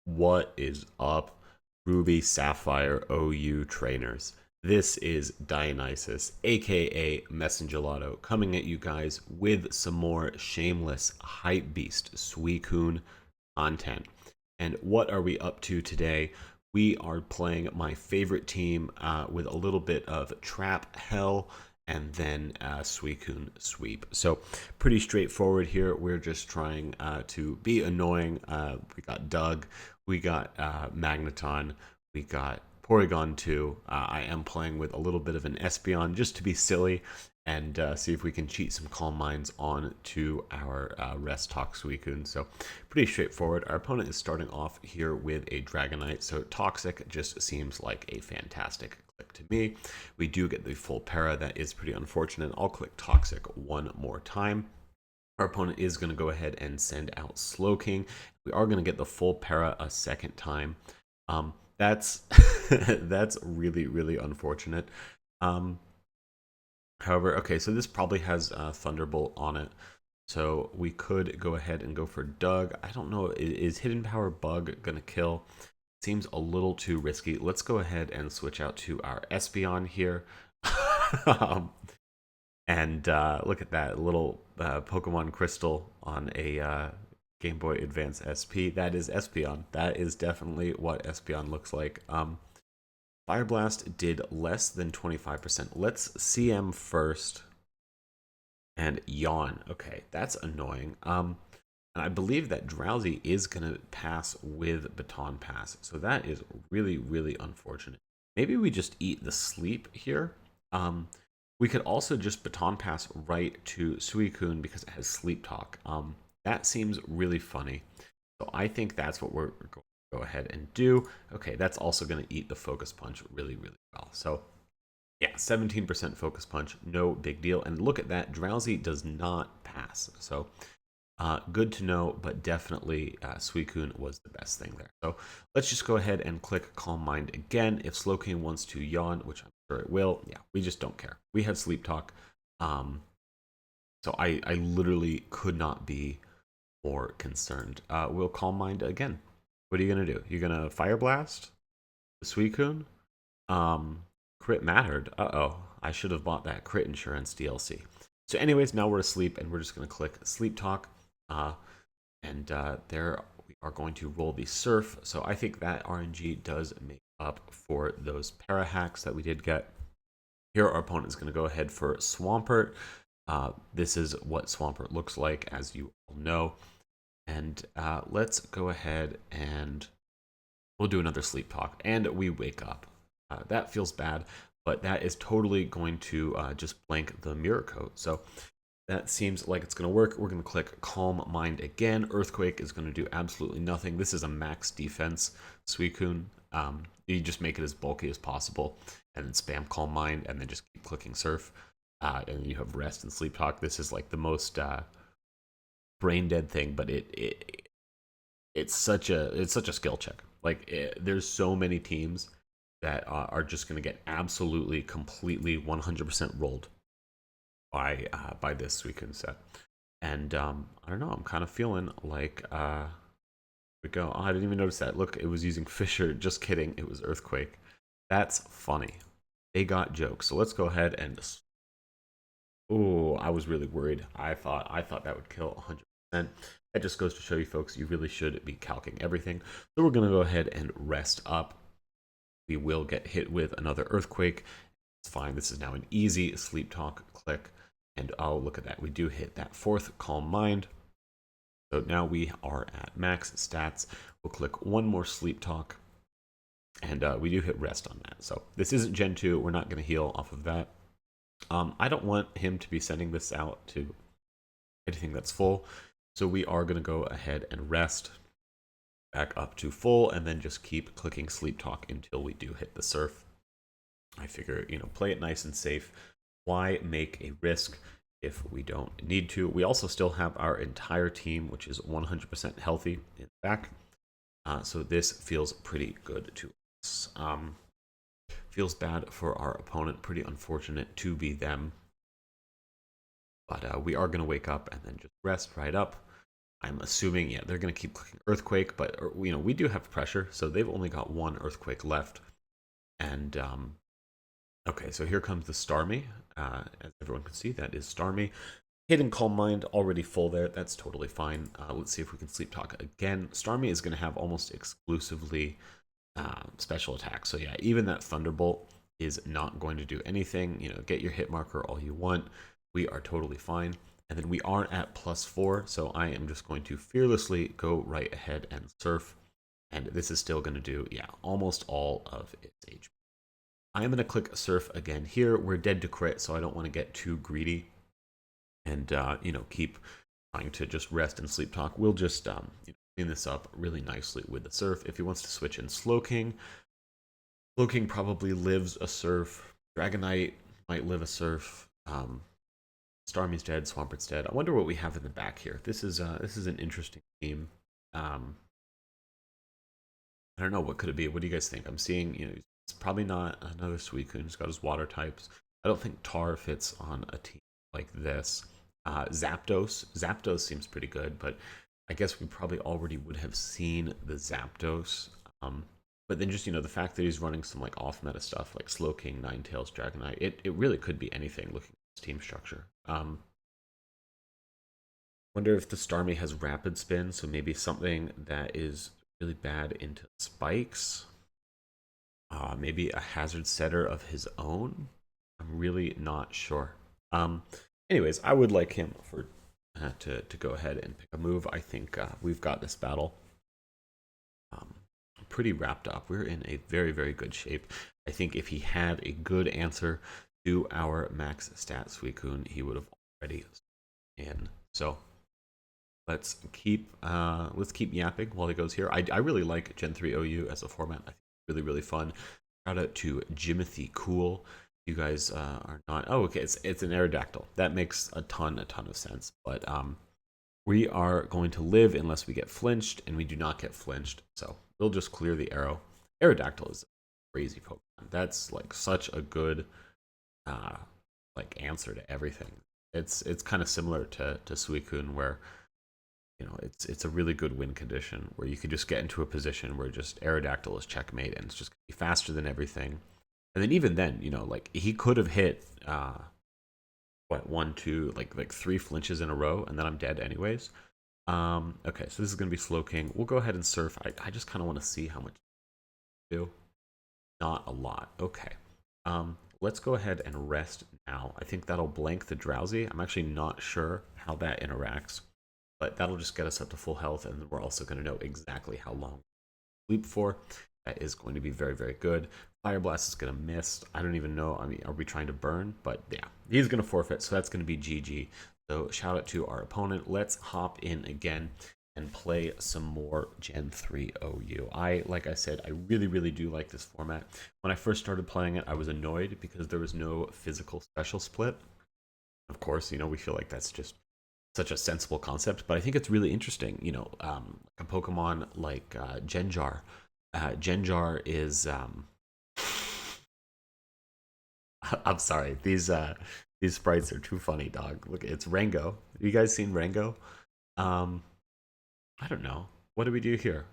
What is up, Ruby Sapphire OU trainers? This is Dionysus, aka Messengelato, coming at you guys with some more shameless hype beast Suicune content. And what are we up to today? We are playing my favorite team with a little bit of trap hell and then Suicune sweep. So pretty straightforward here. We're just trying to be annoying. We got Doug, we got Magneton, we got Porygon 2. I am playing with a little bit of an Espeon just to be silly and see if we can cheat some Calm Minds on to our Rest Talk Suicune. So pretty straightforward. Our opponent is starting off here with a Dragonite, so Toxic just seems like a fantastic click to me. We do get the full para. That is pretty unfortunate. I'll click Toxic one more time. Our opponent is going to go ahead and send out Slowking. We are going to get the full para a second time. That's that's really unfortunate. However, okay, so this probably has Thunderbolt on it. So we could go ahead and go for Doug. I don't know, is Hidden Power Bug going to kill? Seems a little too risky. Let's go ahead and switch out to our Espeon here. And look at that little Pokemon Crystal on a Game Boy Advance SP. That is Espeon. That is definitely what Espeon looks like. Fire Blast did less than 25%. Let's CM first and Yawn. Okay, that's annoying. And I believe that Drowsy is going to pass with Baton Pass. So that is really unfortunate. Maybe we just eat the sleep here. We could also just Baton Pass right to Suicune because it has Sleep Talk. That seems really funny. So I think that's what we're going to go ahead and do. Okay, that's also going to eat the Focus Punch really well. So yeah, 17% Focus Punch, no big deal. And look at that, Drowsy does not pass. So good to know, but definitely Suicune was the best thing there. So let's just go ahead and click Calm Mind again. If Slowking wants to yawn, which I'm sure it will, yeah, we just don't care. We have Sleep Talk. So I literally could not be more concerned. We'll Calm Mind again. What are you going to do? You're going to Fire Blast the Suicune? Crit mattered. Uh-oh. I should have bought that crit insurance DLC. So anyways, now we're asleep, and we're just going to click Sleep Talk. There we are going to roll the Surf. So I think that RNG does make up for those para hacks that we did get. Here our opponent is going to go ahead for Swampert. This is what Swampert looks like, as you all know. And let's go ahead and we'll do another Sleep Talk. And we wake up. That feels bad, but that is totally going to just blank the Mirror Coat. So that seems like it's going to work. We're going to click Calm Mind again. Earthquake is going to do absolutely nothing. This is a max defense Suicune. You just make it as bulky as possible and then spam Calm Mind and then just keep clicking Surf. And then you have Rest and Sleep Talk. This is like the most brain dead thing, but it's such a skill check. Like there's so many teams that are just going to get absolutely, completely, 100% rolled by this Suicune set. And I don't know, I'm kind of feeling like we go. Oh, I didn't even notice that. Look, it was using Fisher. Just kidding. It was Earthquake. That's funny. They got jokes. So let's go ahead and. Oh, I was really worried. I thought that would kill 100%. That just goes to show you folks, you really should be calcing everything. So we're going to go ahead and rest up. We will get hit with another Earthquake. It's fine. This is now an easy Sleep Talk click. And oh, look at that. We do hit that fourth Calm Mind. So now we are at max stats. We'll click one more Sleep Talk. And we do hit Rest on that. So this isn't Gen 2. We're not going to heal off of that. I don't want him to be sending this out to anything that's full. So we are going to go ahead and rest back up to full and then just keep clicking Sleep Talk until we do hit the Surf. I figure, play it nice and safe. Why make a risk if we don't need to? We also still have our entire team, which is 100% healthy in the back. So this feels pretty good to us. Feels bad for our opponent. Pretty unfortunate to be them. But we are going to wake up and then just rest right up. I'm assuming, yeah, they're going to keep clicking Earthquake, but we do have pressure, so they've only got one Earthquake left. And okay, so here comes the Starmie. As everyone can see, that is Starmie. Hidden Calm Mind already full there. That's totally fine. Let's see if we can Sleep Talk again. Starmie is going to have almost exclusively special attacks. So yeah, even that Thunderbolt is not going to do anything. Get your hit marker all you want. We are totally fine. And then we aren't at +4, so I am just going to fearlessly go right ahead and surf. And this is still going to do, yeah, almost all of its HP. I'm going to click surf again here. We're dead to crit, so I don't want to get too greedy and, keep trying to just rest and sleep talk. We'll just clean this up really nicely with the surf. If he wants to switch in Slowking, Slowking probably lives a surf. Dragonite might live a surf. Starmie's dead. Swampert's dead. I wonder what we have in the back here. This is an interesting team. I don't know, what could it be? What do you guys think? I'm seeing, it's probably not another Suicune. He's got his water types. I don't think Tar fits on a team like this. Zapdos seems pretty good, but I guess we probably already would have seen the Zapdos. But then just, the fact that he's running some like off meta stuff like Slowking, Ninetales, Dragonite, it really could be anything looking at his team structure. Wonder if the Starmie has Rapid Spin, so maybe something that is really bad into spikes. Maybe a hazard setter of his own. I'm really not sure. Anyways, I would like him for to go ahead and pick a move. I think we've got this battle pretty wrapped up. We're in a very, very good shape. I think if he had a good answer to our max stat Suicune, he would have already in. So let's keep yapping while he goes here. I really like Gen 3 OU as a format. I think it's really, really fun. Shout out to Jimothy Cool. You guys are not. Oh, okay. It's an Aerodactyl. That makes a ton of sense. But we are going to live unless we get flinched, and we do not get flinched. So we'll just clear the arrow. Aerodactyl is a crazy Pokemon. That's like such a good like answer to everything. It's kind of similar to Suicune, where it's a really good win condition where you could just get into a position where just Aerodactyl is checkmate, and it's just gonna be faster than everything. And then even then, like he could have hit one, two, like 3 flinches in a row, and then I'm dead anyways. Okay, so this is gonna be Slowking. We'll go ahead and surf. I just kind of want to see how much do. Not a lot. Okay. Let's go ahead and rest now. I think that'll blank the Drowsy. I'm actually not sure how that interacts, but that'll just get us up to full health, and we're also going to know exactly how long we sleep for. That is going to be very, very good. Fire Blast is going to miss. I don't even know. I mean, are we trying to burn? But yeah, he's going to forfeit, so that's going to be GG. So shout out to our opponent. Let's hop in again and play some more Gen 3 OU. Like I said, I really, really do like this format. When I first started playing it, I was annoyed because there was no physical special split. Of course, we feel like that's just such a sensible concept, but I think it's really interesting. A Pokemon like Genjar. Genjar is I'm sorry, these sprites are too funny, dog. Look, it's Rango. You guys seen Rango? I don't know. What do we do here?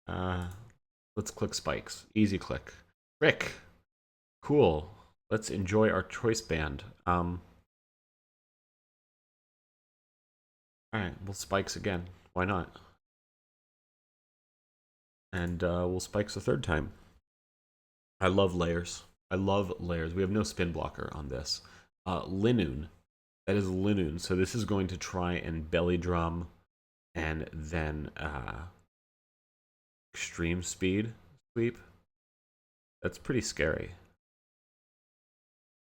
Let's click spikes. Easy click. Rick. Cool. Let's enjoy our choice band. Alright, we'll spikes again. Why not? And we'll spikes a third time. I love layers. I love layers. We have no spin blocker on this. Linoone. That is Linoone. So this is going to try and belly drum and then extreme speed sweep. That's pretty scary.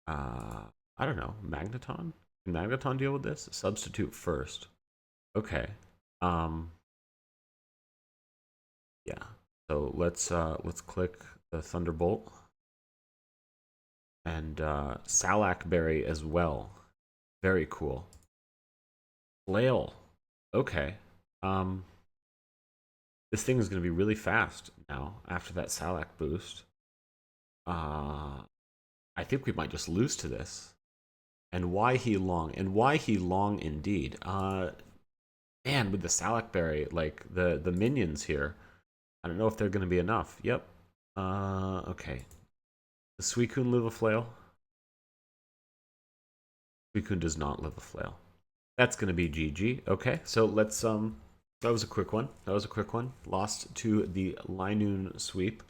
I don't know. Magneton? Can Magneton deal with this? Substitute first. Okay. Yeah. So let's click the Thunderbolt and Salak Berry as well. Very cool. Flail. Okay. This thing is going to be really fast now after that Salak boost. I think we might just lose to this. And why he long? And why he long indeed? Man, with the Salac Berry, like the minions here, I don't know if they're going to be enough. Yep. Okay. The Suicune live a flail? Suicune does not live a flail. That's going to be GG. Okay, so let's that was a quick one. That was a quick one. Lost to the Linoone sweep.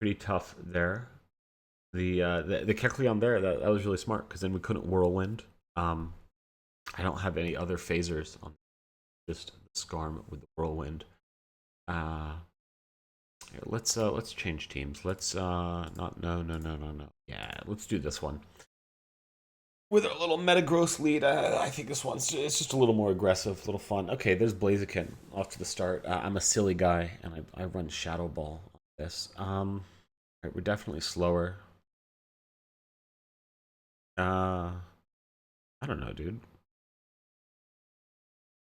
Pretty tough there. The Kecleon there, that was really smart because then we couldn't whirlwind. I don't have any other phasers on, just the Scarm with the whirlwind. Here, let's change teams. Let's not no. Yeah, let's do this one. With our little Metagross lead, I think this one's it's just a little more aggressive, a little fun. Okay, there's Blaziken off to the start. I'm a silly guy, and I run Shadow Ball on this. Right, we're definitely slower. I don't know, dude.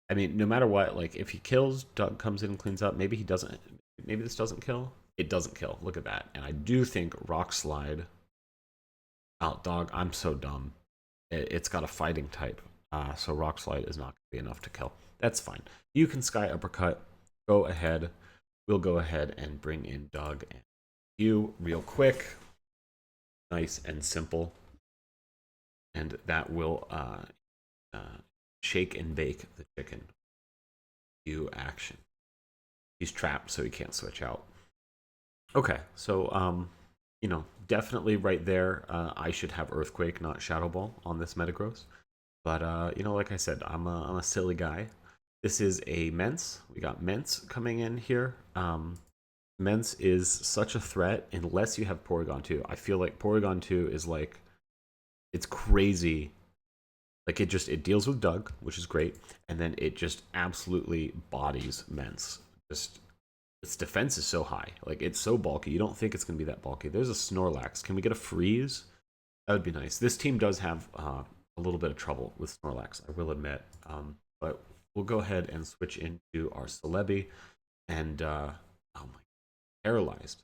I mean, no matter what, like if he kills, Doug comes in and cleans up. Maybe he doesn't. Maybe this doesn't kill. It doesn't kill. Look at that. And I do think Rock Slide. Oh, dog, I'm so dumb. It's got a fighting type, so Rock Slide is not going to be enough to kill. That's fine. You can Sky Uppercut. Go ahead. We'll go ahead and bring in Doug and you real quick. Nice and simple. And that will shake and bake the chicken. You action. He's trapped, so he can't switch out. Okay, so you know, definitely right there. I should have Earthquake, not Shadow Ball, on this Metagross. But you know, like I said, I'm a silly guy. This is a Mence. We got Mence coming in here. Mence is such a threat unless you have Porygon 2. I feel like Porygon 2 is like, it's crazy. Like it deals with Doug, which is great, and then it just absolutely bodies Mence. Just its defense is so high. Like it's so bulky. You don't think it's gonna be that bulky. There's a Snorlax. Can we get a freeze? That would be nice. This team does have a little bit of trouble with Snorlax, I will admit. But we'll go ahead and switch into our Celebi. And oh my, paralyzed.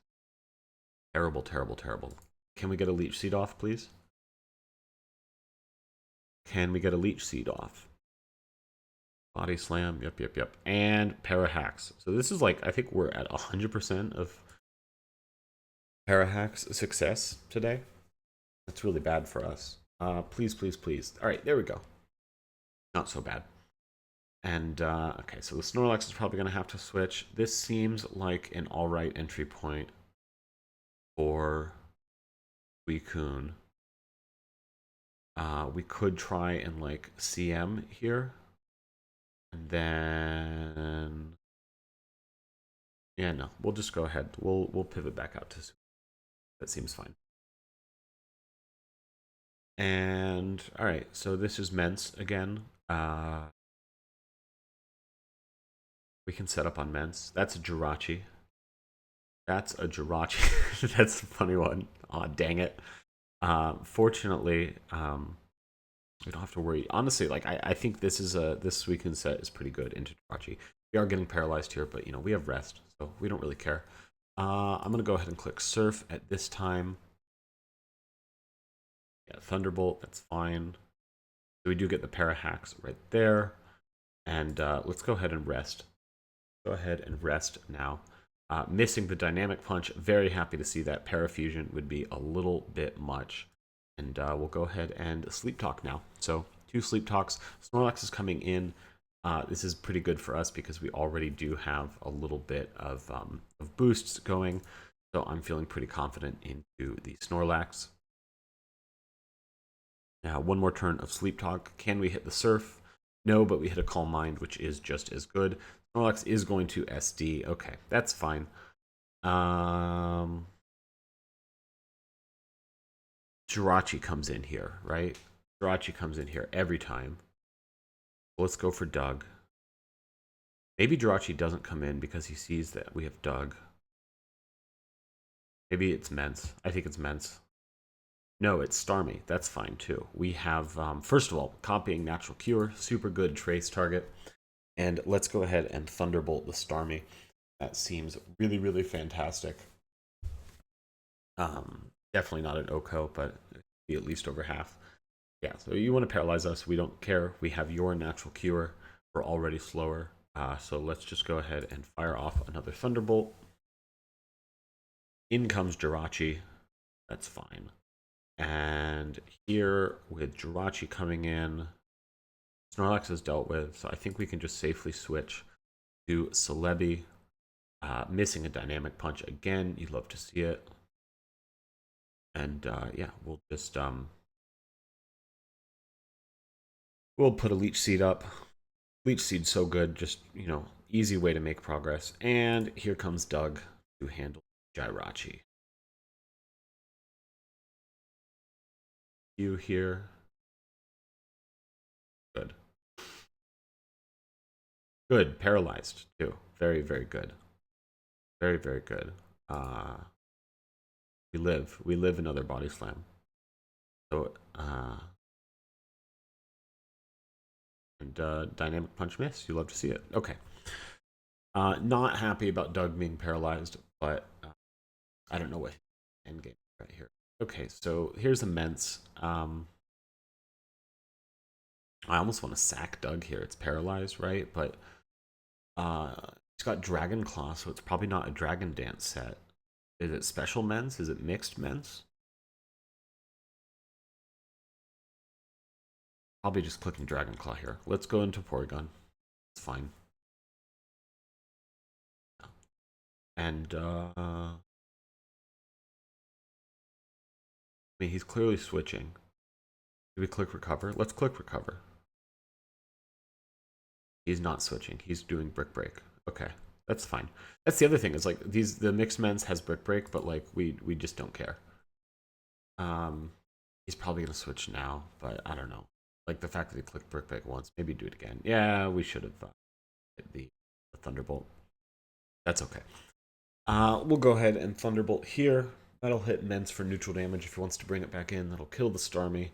Terrible, terrible, terrible. Can we get a Leech Seed off, please? Can we get a Leech Seed off? Body Slam, yep. And Parahacks. So this is like, I think we're at 100% of Parahacks success today. That's really bad for us. Please. All right, there we go. Not so bad. And, okay, so the Snorlax is probably going to have to switch. This seems like an alright entry point for Suicune. We could try and, like, CM here. And then... Yeah, no, we'll just go ahead. We'll pivot back out to Suicune. That seems fine. And, alright, so this is Mence again. We can set up on Mence. That's a Jirachi. That's a Jirachi. That's a funny one. Aw, dang it. Fortunately, we don't have to worry. Honestly, like I think this Suicune set is pretty good into Jirachi. We are getting paralyzed here, but you know we have rest, so we don't really care. I'm gonna go ahead and click Surf at this time. Yeah, Thunderbolt. That's fine. So we do get the Parahacks right there, and let's go ahead and rest. Go ahead and rest now. Missing the Dynamic Punch. Very happy to see that. Parafusion would be a little bit much. And we'll go ahead and Sleep Talk now. So 2 Sleep Talks. Snorlax is coming in. This is pretty good for us because we already do have a little bit of boosts going. So I'm feeling pretty confident into the Snorlax. Now, one more turn of Sleep Talk. Can we hit the Surf? No, but we hit a Calm Mind, which is just as good. Snorlax is going to SD. Okay, that's fine. Jirachi comes in here, right? Jirachi comes in here every time. Let's go for Doug. Maybe Jirachi doesn't come in because he sees that we have Doug. Maybe it's Mence. I think it's Mence. No, it's Starmie. That's fine too. We have, first of all, copying Natural Cure. Super good trace target. And let's go ahead and Thunderbolt the Starmie. That seems really, really fantastic. Definitely not an Oko, but be at least over half. Yeah, so you want to paralyze us. We don't care. We have your natural cure. We're already slower. So let's just go ahead and fire off another Thunderbolt. In comes Jirachi. That's fine. And here with Jirachi coming in, Snorlax is dealt with, so I think we can just safely switch to Celebi. Missing a dynamic punch again. You love to see it. And yeah, we'll just we'll put a Leech Seed up. Leech Seed's so good, just, you know, easy way to make progress. And here comes Doug to handle Jirachi. You here. Good. Good. Paralyzed, too. Very, very good. Very, very good. We live. We live another Body Slam. So, and Dynamic Punch miss. You love to see it. Okay. Not happy about Doug being paralyzed, but I don't know what endgame right here. Okay, so here's Immense. I almost want to sack Doug here. It's paralyzed, right? But it's got Dragon Claw, so it's probably not a Dragon Dance set. Is it Special Mens? Is it Mixed Mens? Probably just clicking Dragon Claw here. Let's go into Porygon. It's fine. And I mean, he's clearly switching. Did we click Recover? Let's click Recover. He's not switching. He's doing Brick Break. Okay, that's fine. That's the other thing is like the Mixed Mens has Brick Break, but like we just don't care. He's probably gonna switch now, but I don't know. Like the fact that he clicked Brick Break once, maybe do it again. Yeah, we should have hit the Thunderbolt. That's okay. We'll go ahead and Thunderbolt here. That'll hit Mens for neutral damage. If he wants to bring it back in, that'll kill the Starmie.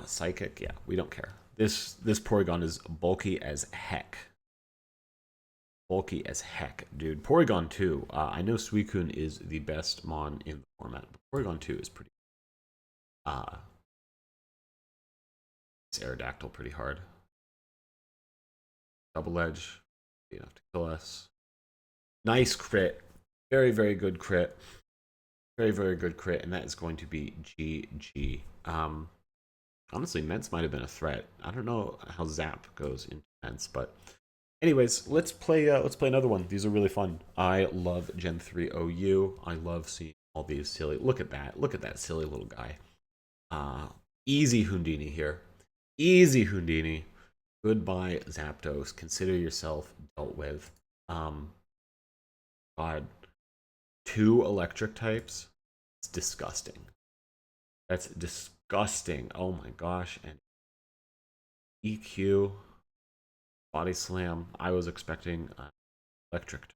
Psychic, yeah, we don't care. This Porygon is bulky as heck. Bulky as heck, dude. Porygon 2, I know Suicune is the best Mon in the format, but Porygon 2 is pretty... it's Aerodactyl pretty hard. Double Edge, enough to kill us. Nice crit. Very, very good crit. Very, very good crit, and that is going to be GG. Honestly, Mence might have been a threat. I don't know how Zap goes into Mence, but anyways, let's play another one. These are really fun. I love Gen 3 OU. I love seeing all these silly. Look at that silly little guy. Easy Houdini here. Easy Houdini. Goodbye, Zapdos. Consider yourself dealt with. God. 2 electric types. It's disgusting. That's disgusting. Oh my gosh. And EQ. Body Slam. I was expecting electric.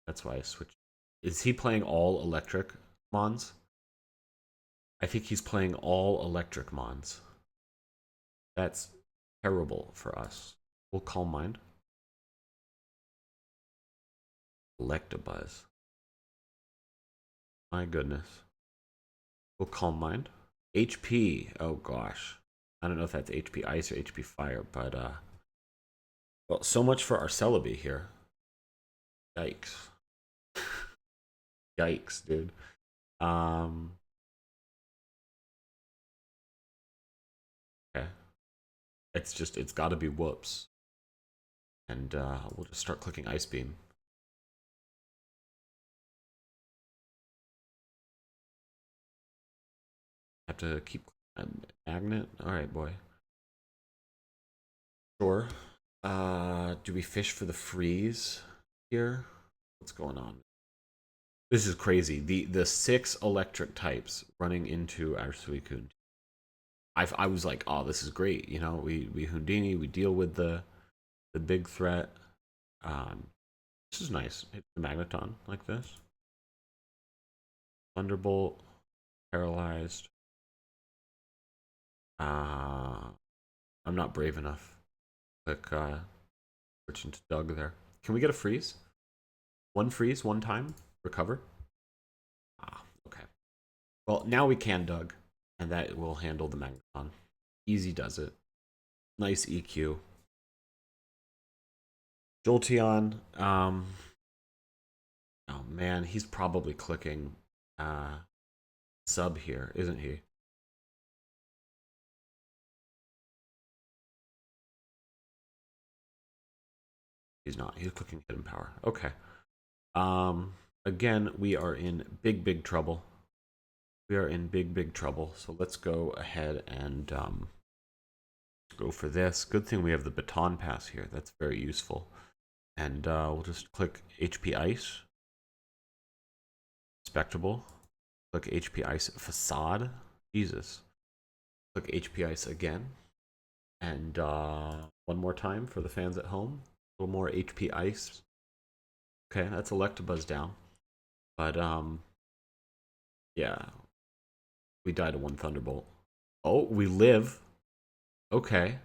That's why I switched. Is he playing all electric Mons? I think he's playing all electric Mons. That's terrible for us. We'll Calm Mind. Electabuzz. My goodness. We'll Calm Mind. HP. Oh gosh. I don't know if that's HP Ice or HP Fire, but well, so much for our Celebi here. Yikes. Yikes, dude. Okay. It's gotta be whoops. And we'll just start clicking Ice Beam. Have to keep Magnet. Alright, boy. Sure. Do we fish for the freeze here? What's going on? This is crazy. The 6 electric types running into our Suicune. I was like, oh, this is great. You know, we Houdini, we deal with the big threat. This is nice. Hit the Magneton like this. Thunderbolt, paralyzed. I'm not brave enough. Click switch into Doug there. Can we get a freeze? One freeze, one time, recover. Okay. Well, now we can Doug, and that will handle the Magneton. Easy does it. Nice EQ. Jolteon, oh man, he's probably clicking sub here, isn't he? He's not. He's clicking hidden power. Okay. Again, we are in big trouble. We are in big trouble. So let's go ahead and go for this. Good thing we have the baton pass here. That's very useful. And we'll just click HP Ice. Spectable. Click HP Ice Facade. Jesus. Click HP Ice again. And one more time for the fans at home. A little more HP Ice. Okay, that's Electabuzz down. But, yeah. We died to one Thunderbolt. Oh, we live. Okay.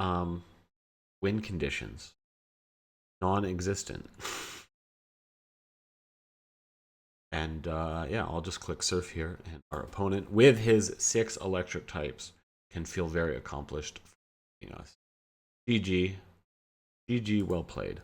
Win conditions. Non-existent. And, yeah, I'll just click Surf here. And our opponent, with his 6 electric types, can feel very accomplished for beating us. GG. GG, well played.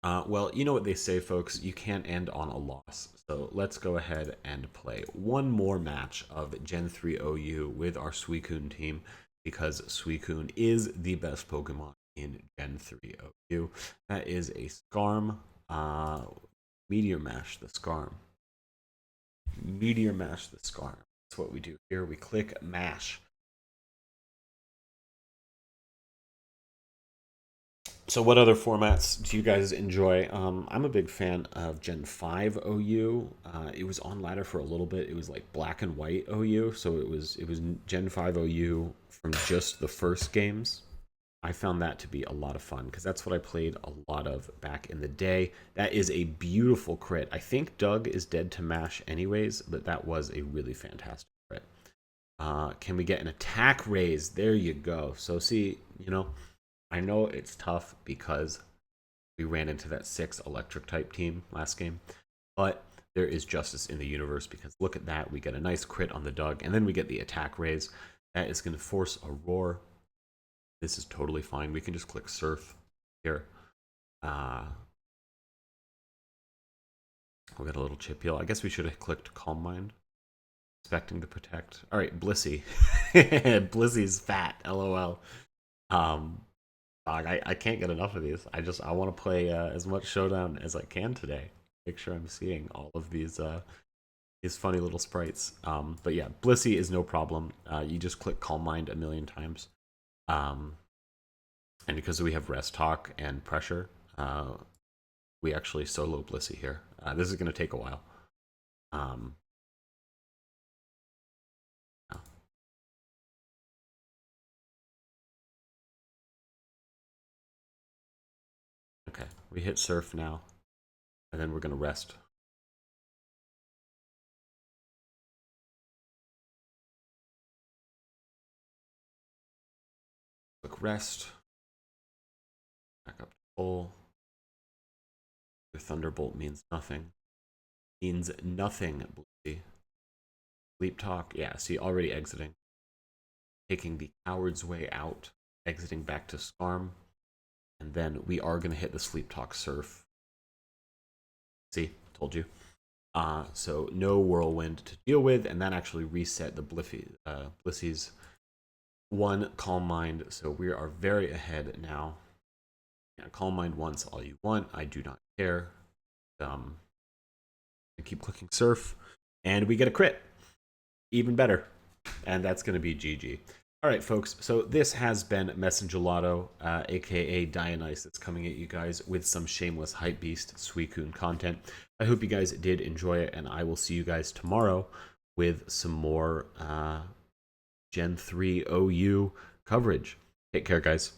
Well, you know what they say, folks. You can't end on a loss. So let's go ahead and play one more match of Gen 3 OU with our Suicune team, because Suicune is the best Pokemon in Gen 3 OU. That is a Scarm. Meteor Mash the Scarm. Meteor Mash the Scarm. That's what we do here. We click Mash. So what other formats do you guys enjoy? I'm a big fan of Gen 5 OU. It was on ladder for a little bit. It was like black and white OU, so it was Gen 5 OU from just the first games. I found that to be a lot of fun because that's what I played a lot of back in the day. That is a beautiful crit. I think Doug is dead to mash anyways, but that was a really fantastic crit. Can we get an attack raise? There you go. So see, you know, I know it's tough because we ran into that 6 electric type team last game, but there is justice in the universe because look at that. We get a nice crit on the Doug, and then we get the attack raise. That is going to force a roar. This is totally fine. We can just click Surf here. We'll get a little chip heal. I guess we should have clicked Calm Mind. Expecting to protect. All right, Blissey. Blissy's fat, LOL. I can't get enough of these. I want to play as much Showdown as I can today. Make sure I'm seeing all of these funny little sprites. But yeah, Blissey is no problem. You just click Calm Mind a million times. And because we have Rest Talk and Pressure, we actually solo Blissey here. This is going to take a while. Okay, we hit Surf now, and then we're going to rest. Click Rest. Back up to full. Your Thunderbolt means nothing. Means nothing, Blissey. Sleep Talk, yeah, see, already exiting. Taking the coward's way out, exiting back to Scarm. And then we are going to hit the Sleep Talk Surf. See, told you. So no Whirlwind to deal with, and that actually reset the Blissey's 1 Calm Mind. So we are very ahead now. Yeah, Calm Mind once all you want. I do not care. I keep clicking Surf, and we get a crit. Even better. And that's going to be GG. All right, folks. So this has been Messengelato, aka Dionyse, that's coming at you guys with some shameless hype beast Suicune content. I hope you guys did enjoy it, and I will see you guys tomorrow with some more Gen 3 OU coverage. Take care, guys.